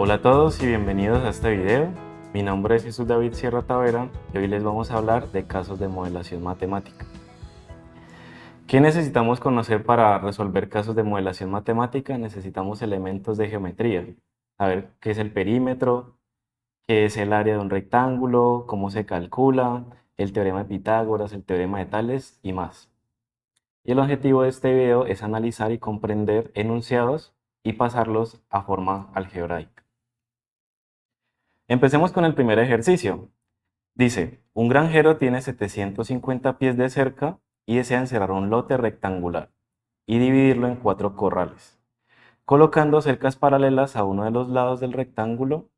Hola a todos y bienvenidos a este video. Mi nombre es Jesús David Sierra Tavera y hoy les vamos a hablar de casos de modelación matemática. ¿Qué necesitamos conocer para resolver casos de modelación matemática? Necesitamos elementos de geometría, saber qué es el perímetro, qué es el área de un rectángulo, cómo se calcula, el teorema de Pitágoras, el teorema de Tales y más. Y el objetivo de este video es analizar y comprender enunciados y pasarlos a forma algebraica. Empecemos con el primer ejercicio. Dice, un granjero tiene 750 pies de cerca y desea encerrar un lote rectangular y dividirlo en 4 corrales, colocando cercas paralelas a uno de los lados del rectángulo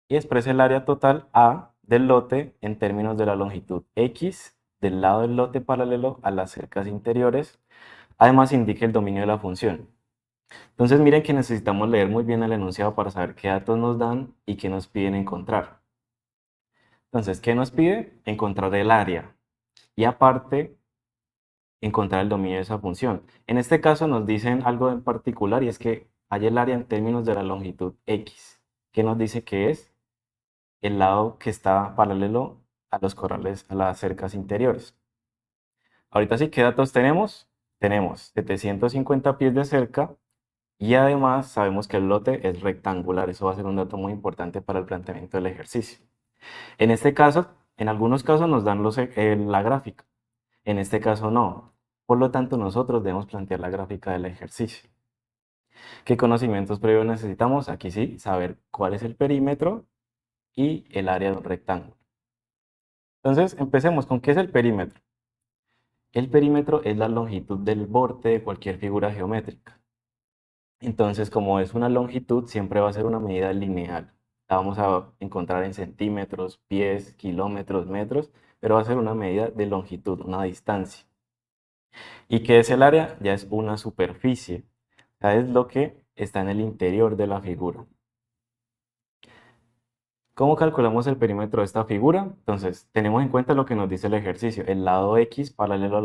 y expresa el área total A del lote en términos de la longitud X del lado del lote paralelo a las cercas interiores. Además indica el dominio de la función. Entonces miren que necesitamos leer muy bien el enunciado para saber qué datos nos dan y qué nos piden encontrar. Entonces, ¿qué nos pide? Encontrar el área y aparte encontrar el dominio de esa función. En este caso nos dicen algo en particular y es que hay el área en términos de la longitud X, que nos dice que es el lado que está paralelo a los corrales, a las cercas interiores. Ahorita sí, ¿qué datos tenemos? Tenemos 750 pies de cerca y además sabemos que el lote es rectangular. Eso va a ser un dato muy importante para el planteamiento del ejercicio. En este caso, en algunos casos nos dan la gráfica. En este caso no. Por lo tanto, nosotros debemos plantear la gráfica del ejercicio. ¿Qué conocimientos previos necesitamos? Aquí sí, saber cuál es el perímetro y el área de un rectángulo. Entonces, empecemos con qué es el perímetro. El perímetro es la longitud del borde de cualquier figura geométrica. Entonces, como es una longitud, siempre va a ser una medida lineal. La vamos a encontrar en centímetros, pies, kilómetros, metros, pero va a ser una medida de longitud, una distancia. ¿Y qué es el área? Ya es una superficie. O sea, es lo que está en el interior de la figura. ¿Cómo calculamos el perímetro de esta figura? Entonces, tenemos en cuenta lo que nos dice el ejercicio, el lado X paralelo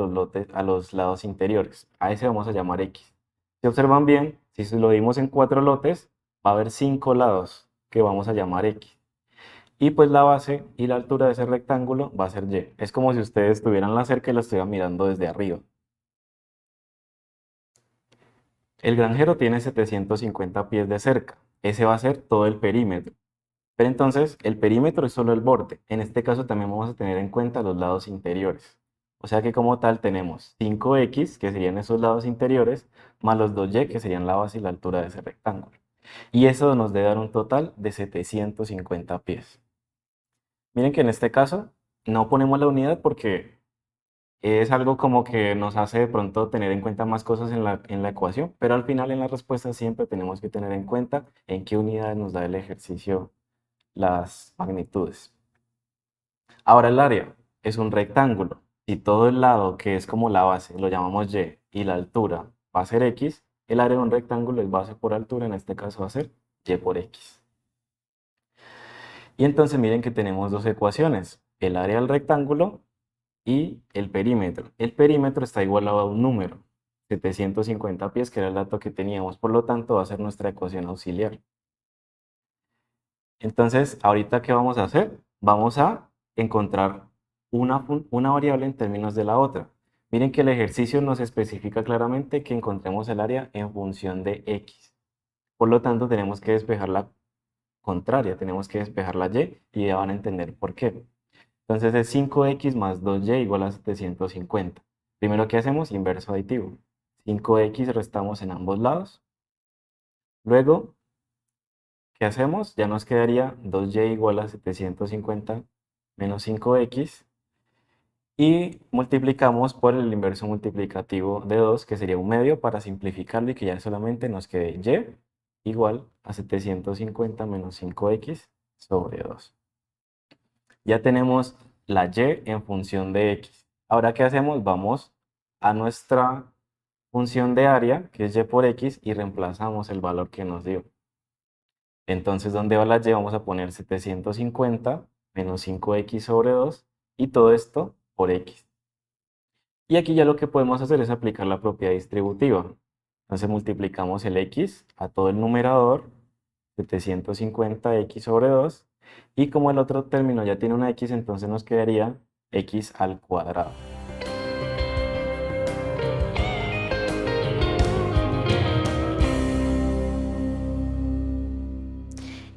a los lados interiores. A ese vamos a llamar X. Si observan bien, si lo dimos en 4 lotes, va a haber 5 lados que vamos a llamar X. Y pues la base y la altura de ese rectángulo va a ser Y. Es como si ustedes estuvieran la cerca y la estuvieran mirando desde arriba. El granjero tiene 750 pies de cerca. Ese va a ser todo el perímetro. Pero entonces, el perímetro es solo el borde. En este caso también vamos a tener en cuenta los lados interiores. O sea que como tal tenemos 5x, que serían esos lados interiores, más los 2y, que serían la base y la altura de ese rectángulo. Y eso nos debe dar un total de 750 pies. Miren que en este caso no ponemos la unidad porque es algo como que nos hace de pronto tener en cuenta más cosas en la ecuación, pero al final en la respuesta siempre tenemos que tener en cuenta en qué unidad nos da el ejercicio las magnitudes. Ahora el área es un rectángulo. Si todo el lado que es como la base lo llamamos y la altura va a ser x, el área de un rectángulo es base por altura, en este caso va a ser y por x. Y entonces miren que tenemos dos ecuaciones, el área del rectángulo y el perímetro. El perímetro está igualado a un número, 750 pies, que era el dato que teníamos, por lo tanto va a ser nuestra ecuación auxiliar. Entonces, ahorita, ¿qué vamos a hacer? Vamos a encontrar una variable en términos de la otra. Miren que el ejercicio nos especifica claramente que encontremos el área en función de x. Por lo tanto, tenemos que despejar la contraria, tenemos que despejar la y ya van a entender por qué. Entonces es 5x más 2y igual a 750. Primero, ¿qué hacemos? Inverso aditivo. 5x restamos en ambos lados. Luego, ¿qué hacemos? Ya nos quedaría 2y igual a 750 menos 5x y multiplicamos por el inverso multiplicativo de 2, que sería un medio para simplificarlo y que ya solamente nos quede y igual a 750 menos 5x sobre 2. Ya tenemos la y en función de x. Ahora, ¿qué hacemos? Vamos a nuestra función de área, que es y por x, y reemplazamos el valor que nos dio. Entonces, ¿dónde va la y? Vamos a poner 750 menos 5x sobre 2 y todo esto por x. Y aquí ya lo que podemos hacer es aplicar la propiedad distributiva. Entonces multiplicamos el x a todo el numerador 750x sobre 2. Y como el otro término ya tiene una x, entonces nos quedaría x al cuadrado.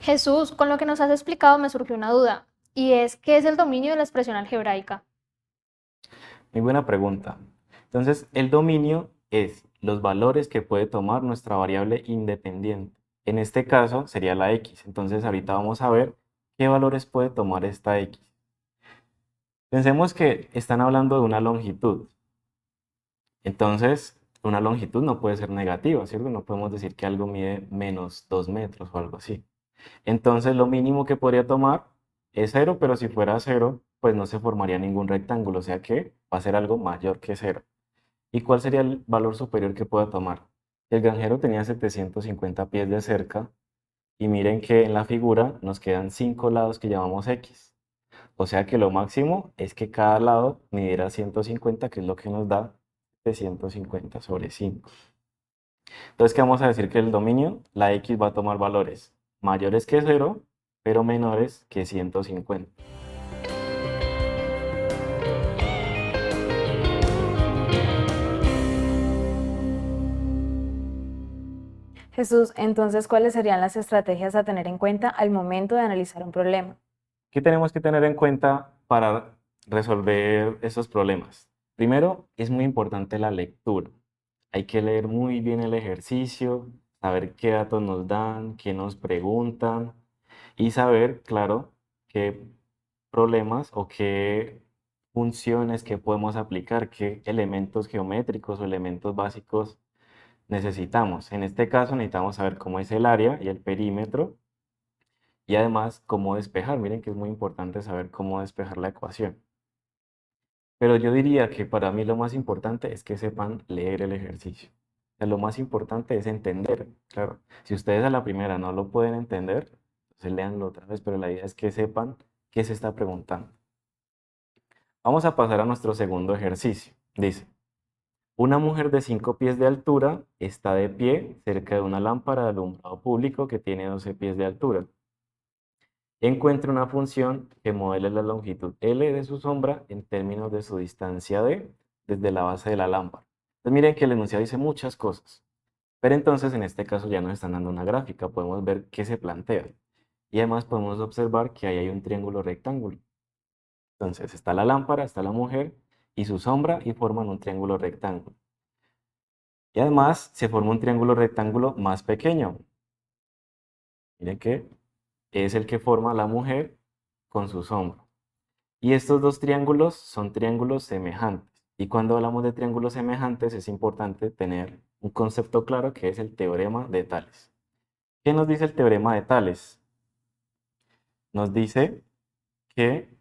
Jesús, con lo que nos has explicado me surgió una duda, y es, ¿qué es el dominio de la expresión algebraica? Muy buena pregunta. Entonces, el dominio es los valores que puede tomar nuestra variable independiente. En este caso sería la x. Entonces, ahorita vamos a ver qué valores puede tomar esta x. Pensemos que están hablando de una longitud. Entonces, una longitud no puede ser negativa, ¿cierto? No podemos decir que algo mide menos 2 metros o algo así. Entonces, lo mínimo que podría tomar es cero, pero si fuera cero, pues no se formaría ningún rectángulo, o sea que va a ser algo mayor que cero. ¿Y cuál sería el valor superior que pueda tomar? El granjero tenía 750 pies de cerca y miren que en la figura nos quedan 5 lados que llamamos x. O sea que lo máximo es que cada lado midiera 150, que es lo que nos da de 150 sobre 5. Entonces, ¿qué vamos a decir? Que el dominio, la x va a tomar valores mayores que cero, pero menores que 150. Jesús, entonces, ¿cuáles serían las estrategias a tener en cuenta al momento de analizar un problema? ¿Qué tenemos que tener en cuenta para resolver esos problemas? Primero, es muy importante la lectura. Hay que leer muy bien el ejercicio, saber qué datos nos dan, qué nos preguntan y saber, claro, qué problemas o qué funciones que podemos aplicar, qué elementos geométricos o elementos básicos necesitamos. En este caso necesitamos saber cómo es el área y el perímetro y además cómo despejar. Miren que es muy importante saber cómo despejar la ecuación. Pero yo diría que para mí lo más importante es que sepan leer el ejercicio. O sea, lo más importante es entender. Claro, si ustedes a la primera no lo pueden entender, entonces léanlo otra vez, pero la idea es que sepan qué se está preguntando. Vamos a pasar a nuestro segundo ejercicio. Dice, una mujer de 5 pies de altura está de pie cerca de una lámpara de alumbrado público que tiene 12 pies de altura. Encuentre una función que modele la longitud L de su sombra en términos de su distancia D desde la base de la lámpara. Entonces miren que el enunciado dice muchas cosas, pero entonces en este caso ya nos están dando una gráfica, podemos ver qué se plantea. Y además podemos observar que ahí hay un triángulo rectángulo. Entonces está la lámpara, está la mujer y su sombra y forman un triángulo rectángulo. Y además se forma un triángulo rectángulo más pequeño. Miren que es el que forma la mujer con su sombra. Y estos dos triángulos son triángulos semejantes. Y cuando hablamos de triángulos semejantes es importante tener un concepto claro que es el teorema de Tales. ¿Qué nos dice el teorema de Tales? Nos dice que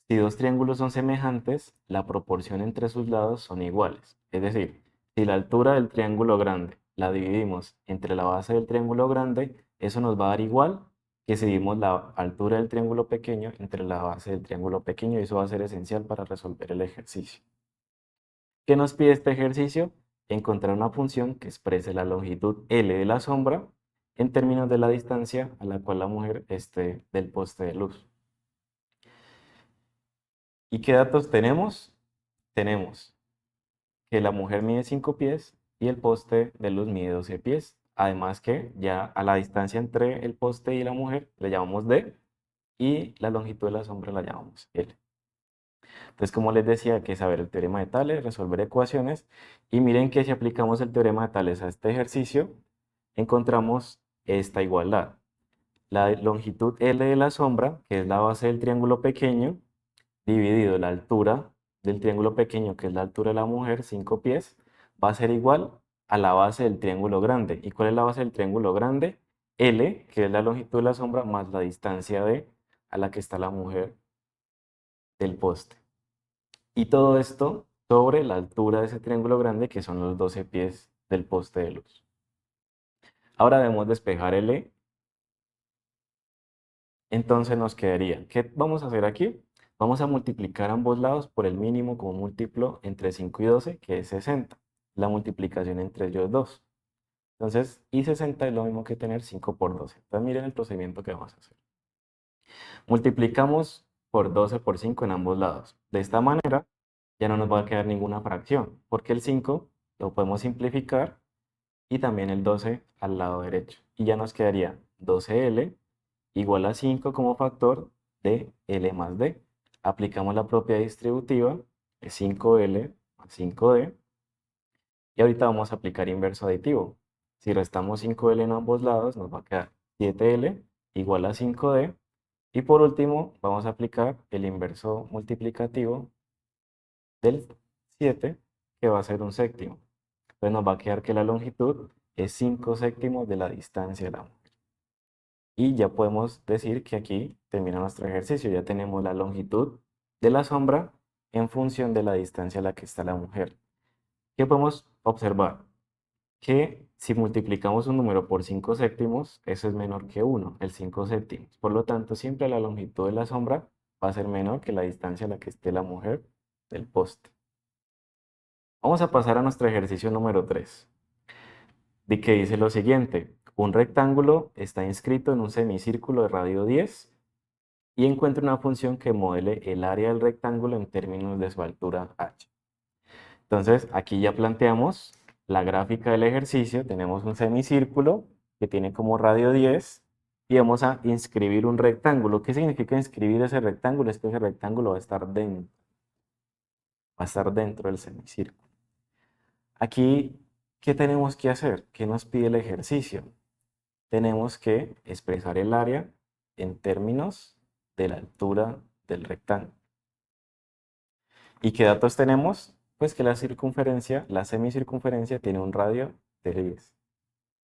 si dos triángulos son semejantes, la proporción entre sus lados son iguales. Es decir, si la altura del triángulo grande la dividimos entre la base del triángulo grande, eso nos va a dar igual que si dividimos la altura del triángulo pequeño entre la base del triángulo pequeño, y eso va a ser esencial para resolver el ejercicio. ¿Qué nos pide este ejercicio? Encontrar una función que exprese la longitud L de la sombra en términos de la distancia a la cual la mujer esté del poste de luz. ¿Y qué datos tenemos? Tenemos que la mujer mide 5 pies y el poste de luz mide 12 pies. Además que ya a la distancia entre el poste y la mujer le llamamos D y la longitud de la sombra la llamamos L. Entonces, como les decía, hay que saber el teorema de Tales, resolver ecuaciones. Y miren que si aplicamos el teorema de Tales a este ejercicio, encontramos esta igualdad. La longitud L de la sombra, que es la base del triángulo pequeño, dividido la altura del triángulo pequeño, que es la altura de la mujer, 5 pies, va a ser igual a la base del triángulo grande. ¿Y cuál es la base del triángulo grande? L, que es la longitud de la sombra, más la distancia de a la que está la mujer del poste. Y todo esto sobre la altura de ese triángulo grande, que son los 12 pies del poste de luz. Ahora debemos despejar el E. Entonces nos quedaría, ¿qué vamos a hacer aquí? Vamos a multiplicar ambos lados por el mínimo como múltiplo entre 5 y 12, que es 60. La multiplicación entre ellos dos. Entonces, y 60 es lo mismo que tener 5 por 12. Entonces, miren el procedimiento que vamos a hacer. Multiplicamos por 12 por 5 en ambos lados. De esta manera, ya no nos va a quedar ninguna fracción, porque el 5 lo podemos simplificar y también el 12 al lado derecho. Y ya nos quedaría 12L igual a 5 como factor de L más D. Aplicamos la propiedad distributiva de 5L más 5D. Y ahorita vamos a aplicar inverso aditivo. Si restamos 5L en ambos lados, nos va a quedar 7L igual a 5D. Y por último, vamos a aplicar el inverso multiplicativo del 7, que va a ser un séptimo. Entonces nos va a quedar que la longitud es 5 séptimos de la distancia de la mujer. Y ya podemos decir que aquí termina nuestro ejercicio. Ya tenemos la longitud de la sombra en función de la distancia a la que está la mujer. ¿Qué podemos observar? Que si multiplicamos un número por 5 séptimos, eso es menor que 1, el 5 séptimos. Por lo tanto, siempre la longitud de la sombra va a ser menor que la distancia a la que esté la mujer del poste. Vamos a pasar a nuestro ejercicio número 3, de que dice lo siguiente: un rectángulo está inscrito en un semicírculo de radio 10 y encuentra una función que modele el área del rectángulo en términos de su altura h. Entonces, aquí ya planteamos la gráfica del ejercicio. Tenemos un semicírculo que tiene como radio 10 y vamos a inscribir un rectángulo. ¿Qué significa inscribir ese rectángulo? Es que ese rectángulo va a estar dentro del semicírculo. Aquí, ¿qué tenemos que hacer? ¿Qué nos pide el ejercicio? Tenemos que expresar el área en términos de la altura del rectángulo. ¿Y qué datos tenemos? Pues que la circunferencia, la semicircunferencia, tiene un radio de 10.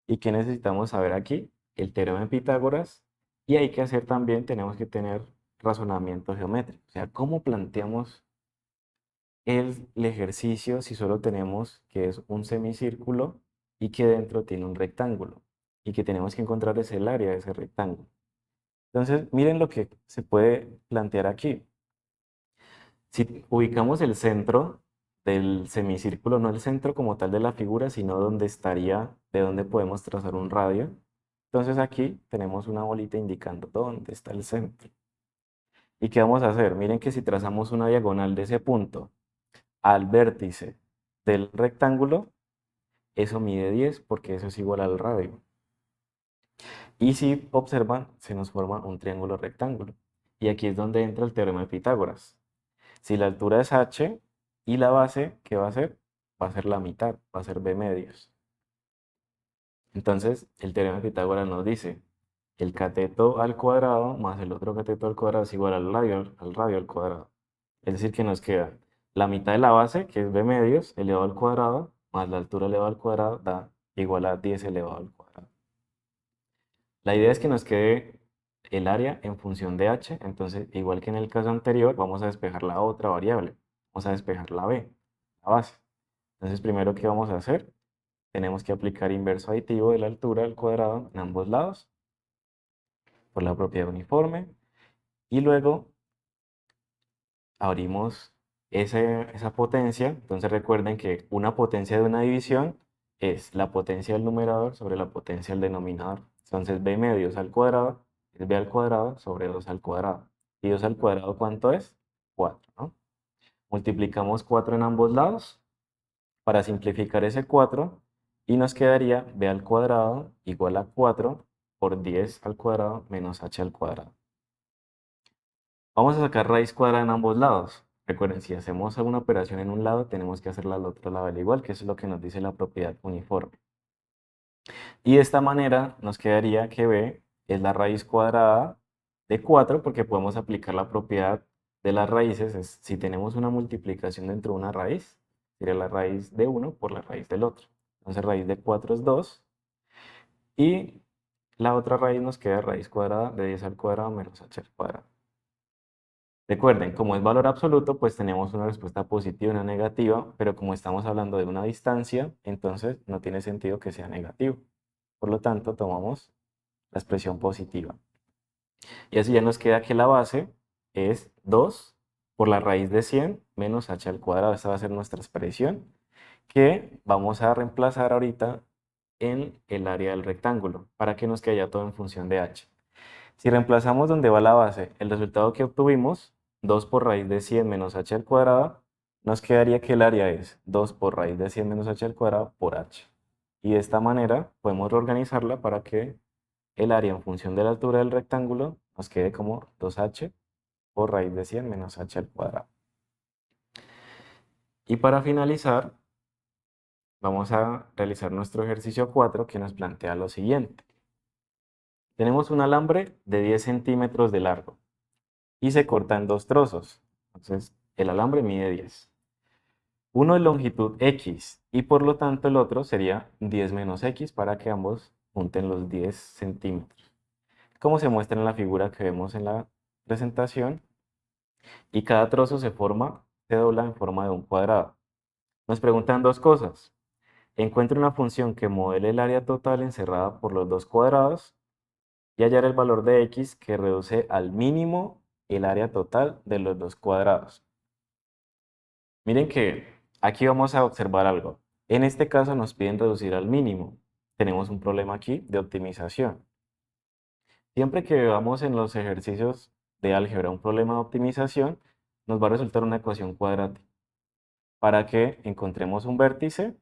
¿Y qué necesitamos saber aquí? El teorema de Pitágoras. Y hay que hacer también, tenemos que tener razonamiento geométrico. O sea, ¿cómo planteamos el ejercicio si solo tenemos que es un semicírculo y que dentro tiene un rectángulo? Y que tenemos que encontrar es el área de ese rectángulo. Entonces, miren lo que se puede plantear aquí. Si ubicamos el centro del semicírculo, no el centro como tal de la figura, sino donde estaría, de donde podemos trazar un radio. Entonces aquí tenemos una bolita indicando dónde está el centro. ¿Y qué vamos a hacer? Miren que si trazamos una diagonal de ese punto al vértice del rectángulo, eso mide 10 porque eso es igual al radio. Y si observan, se nos forma un triángulo rectángulo. Y aquí es donde entra el teorema de Pitágoras. Si la altura es h y la base, ¿qué va a ser? Va a ser la mitad, va a ser b medios. Entonces, el teorema de Pitágoras nos dice, el cateto al cuadrado más el otro cateto al cuadrado es igual al radio al cuadrado. Es decir, que nos queda la mitad de la base, que es b medios, elevado al cuadrado, más la altura elevada al cuadrado, da igual a 10 elevado al cuadrado. La idea es que nos quede el área en función de h, entonces, igual que en el caso anterior, vamos a despejar la otra variable. Vamos a despejar la b, la base. Entonces, primero, ¿qué vamos a hacer? Tenemos que aplicar inverso aditivo de la altura al cuadrado en ambos lados, por la propiedad uniforme, y luego abrimos esa potencia. Entonces, recuerden que una potencia de una división es la potencia del numerador sobre la potencia del denominador. Entonces, b medios al cuadrado es b al cuadrado sobre 2 al cuadrado. ¿Y 2 al cuadrado cuánto es? 4, ¿no? Multiplicamos 4 en ambos lados para simplificar ese 4 y nos quedaría b al cuadrado igual a 4 por 10 al cuadrado menos h al cuadrado. Vamos a sacar raíz cuadrada en ambos lados. Recuerden, si hacemos alguna operación en un lado, tenemos que hacerla al otro lado al igual, que eso es lo que nos dice la propiedad uniforme. Y de esta manera nos quedaría que b es la raíz cuadrada de 4, porque podemos aplicar la propiedad de las raíces. Si tenemos una multiplicación dentro de una raíz, sería la raíz de uno por la raíz del otro. Entonces raíz de 4 es 2. Y la otra raíz nos queda raíz cuadrada de 10 al cuadrado menos h al cuadrado. Recuerden, como es valor absoluto, pues tenemos una respuesta positiva y una negativa, pero como estamos hablando de una distancia, entonces no tiene sentido que sea negativo. Por lo tanto, tomamos la expresión positiva. Y así ya nos queda que la base es 2 por la raíz de 100 menos h al cuadrado. Esta va a ser nuestra expresión que vamos a reemplazar ahorita en el área del rectángulo para que nos quede ya todo en función de h. Si reemplazamos donde va la base el resultado que obtuvimos, 2 por raíz de 100 menos h al cuadrado, nos quedaría que el área es 2 por raíz de 100 menos h al cuadrado por h. Y de esta manera podemos reorganizarla para que el área en función de la altura del rectángulo nos quede como 2h por raíz de 100 menos h al cuadrado. Y para finalizar, vamos a realizar nuestro ejercicio 4 que nos plantea lo siguiente. Tenemos un alambre de 10 centímetros de largo y se corta en dos trozos. Entonces, el alambre mide 10. Uno de longitud x y por lo tanto el otro sería 10 menos x para que ambos junten los 10 centímetros. Como se muestra en la figura que vemos en la presentación, y cada trozo se dobla en forma de un cuadrado. Nos preguntan dos cosas. Encuentre una función que modele el área total encerrada por los dos cuadrados y hallar el valor de x que reduce al mínimo el área total de los dos cuadrados. Miren que aquí vamos a observar algo. En este caso nos piden reducir al mínimo. Tenemos un problema aquí de optimización. Siempre que veamos en los ejercicios de álgebra un problema de optimización, nos va a resultar una ecuación cuadrática. Para que encontremos un vértice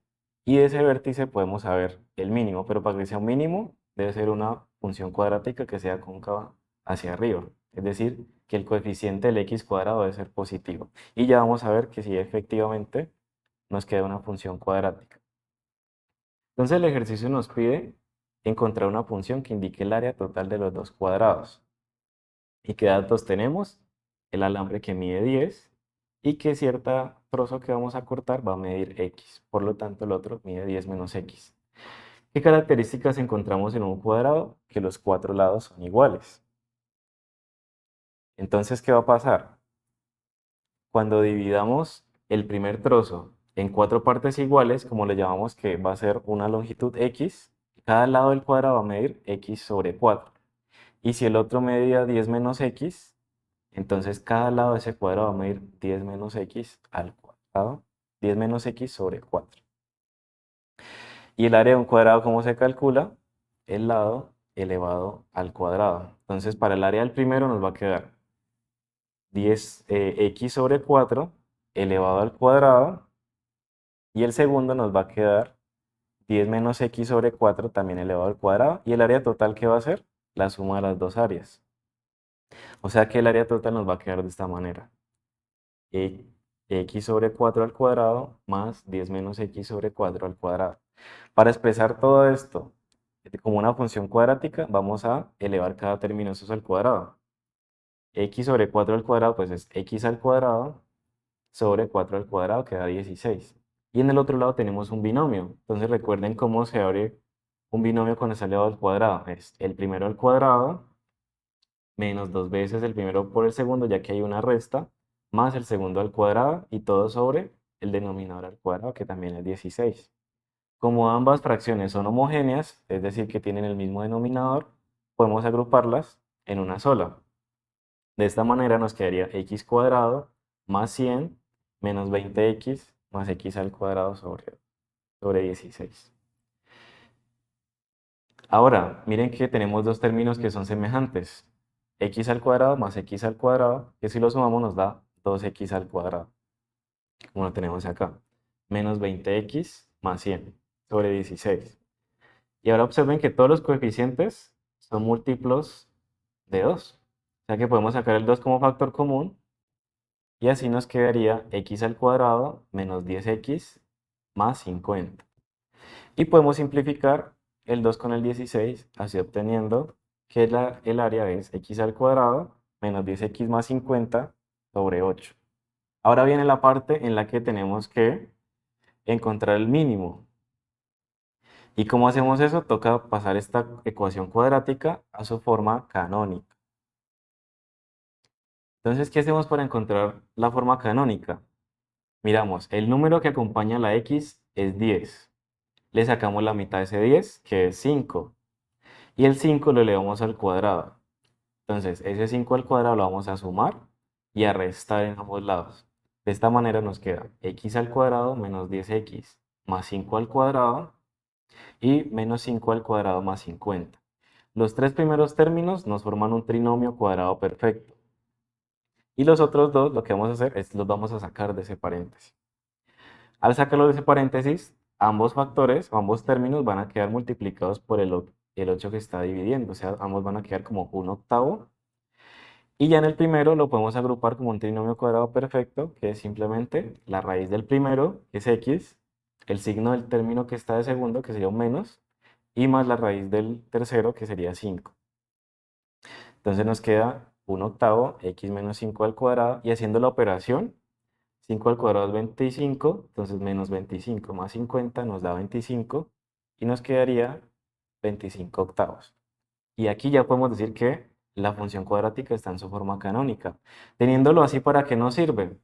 y de ese vértice podemos saber el mínimo, pero para que sea un mínimo debe ser una función cuadrática que sea cóncava hacia arriba. Es decir, que el coeficiente del x cuadrado debe ser positivo. Y ya vamos a ver que si efectivamente nos queda una función cuadrática. Entonces el ejercicio nos pide encontrar una función que indique el área total de los dos cuadrados. ¿Y qué datos tenemos? El alambre que mide 10 y que cierto trozo que vamos a cortar va a medir x. Por lo tanto, el otro mide 10 menos x. ¿Qué características encontramos en un cuadrado? Que los cuatro lados son iguales. Entonces, ¿qué va a pasar? Cuando dividamos el primer trozo en cuatro partes iguales, como le llamamos que va a ser una longitud x, cada lado del cuadrado va a medir x sobre 4. Y si el otro medía 10 menos x, entonces cada lado de ese cuadrado va a medir 10 menos x al cuadrado, 10 menos x sobre 4. Y el área de un cuadrado, ¿cómo se calcula? El lado elevado al cuadrado. Entonces para el área del primero nos va a quedar 10x sobre 4 elevado al cuadrado. Y el segundo nos va a quedar 10 menos x sobre 4 también elevado al cuadrado. ¿Y el área total qué va a ser? La suma de las dos áreas. O sea que el área total nos va a quedar de esta manera. X sobre 4 al cuadrado más 10 menos x sobre 4 al cuadrado. Para expresar todo esto como una función cuadrática, vamos a elevar cada término de esos al cuadrado. X sobre 4 al cuadrado, pues es x al cuadrado sobre 4 al cuadrado, que da 16. Y en el otro lado tenemos un binomio. Entonces recuerden cómo se abre un binomio cuando está elevado al cuadrado. Es el primero al cuadrado menos dos veces el primero por el segundo, ya que hay una resta, más el segundo al cuadrado y todo sobre el denominador al cuadrado, que también es 16. Como ambas fracciones son homogéneas, es decir, que tienen el mismo denominador, podemos agruparlas en una sola. De esta manera nos quedaría x cuadrado más 100 menos 20x más x al cuadrado sobre 16. Ahora, miren que tenemos dos términos que son semejantes. X al cuadrado más x al cuadrado, que si lo sumamos nos da 2x al cuadrado, como lo tenemos acá. Menos 20x más 100 sobre 16. Y ahora observen que todos los coeficientes son múltiplos de 2. O sea que podemos sacar el 2 como factor común y así nos quedaría x al cuadrado menos 10x más 50. Y podemos simplificar el 2 con el 16, así obteniendo que el área es x al cuadrado menos 10x más 50 sobre 8. Ahora viene la parte en la que tenemos que encontrar el mínimo. ¿Y cómo hacemos eso? Toca pasar esta ecuación cuadrática a su forma canónica. Entonces, ¿qué hacemos para encontrar la forma canónica? Miramos, el número que acompaña a la x es 10. Le sacamos la mitad de ese 10, que es 5. Y el 5 lo elevamos al cuadrado. Entonces, ese 5 al cuadrado lo vamos a sumar y a restar en ambos lados. De esta manera nos queda x al cuadrado menos 10x más 5 al cuadrado y menos 5 al cuadrado más 50. Los tres primeros términos nos forman un trinomio cuadrado perfecto. Y los otros dos, lo que vamos a hacer es los vamos a sacar de ese paréntesis. Al sacarlo de ese paréntesis, ambos factores, o ambos términos van a quedar multiplicados por el 8 que está dividiendo. O sea, ambos van a quedar como 1/8. Y ya en el primero lo podemos agrupar como un trinomio cuadrado perfecto, que es simplemente la raíz del primero, que es x, el signo del término que está de segundo, que sería un menos, y más la raíz del tercero, que sería 5. Entonces nos queda 1/8, x menos 5 al cuadrado, y haciendo la operación, 5 al cuadrado es 25, entonces menos 25 más 50 nos da 25, y nos quedaría 25/8. Y aquí ya podemos decir que la función cuadrática está en su forma canónica. Teniéndolo así, ¿para qué nos sirve?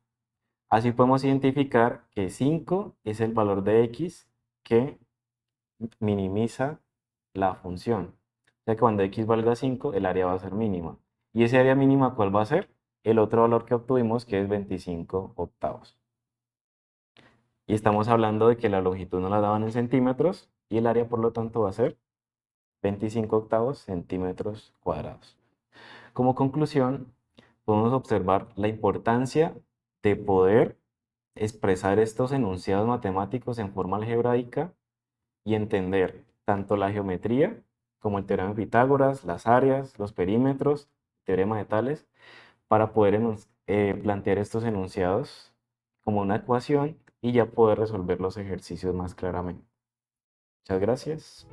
Así podemos identificar que 5 es el valor de x que minimiza la función. O sea que cuando x valga 5, el área va a ser mínima. ¿Y ese área mínima cuál va a ser? El otro valor que obtuvimos, que es 25/8. Y estamos hablando de que la longitud nos la daban en centímetros y el área por lo tanto va a ser 25/8 centímetros cuadrados. Como conclusión, podemos observar la importancia de poder expresar estos enunciados matemáticos en forma algebraica y entender tanto la geometría como el teorema de Pitágoras, las áreas, los perímetros, teorema de Tales, para poder plantear estos enunciados como una ecuación y ya poder resolver los ejercicios más claramente. Muchas gracias.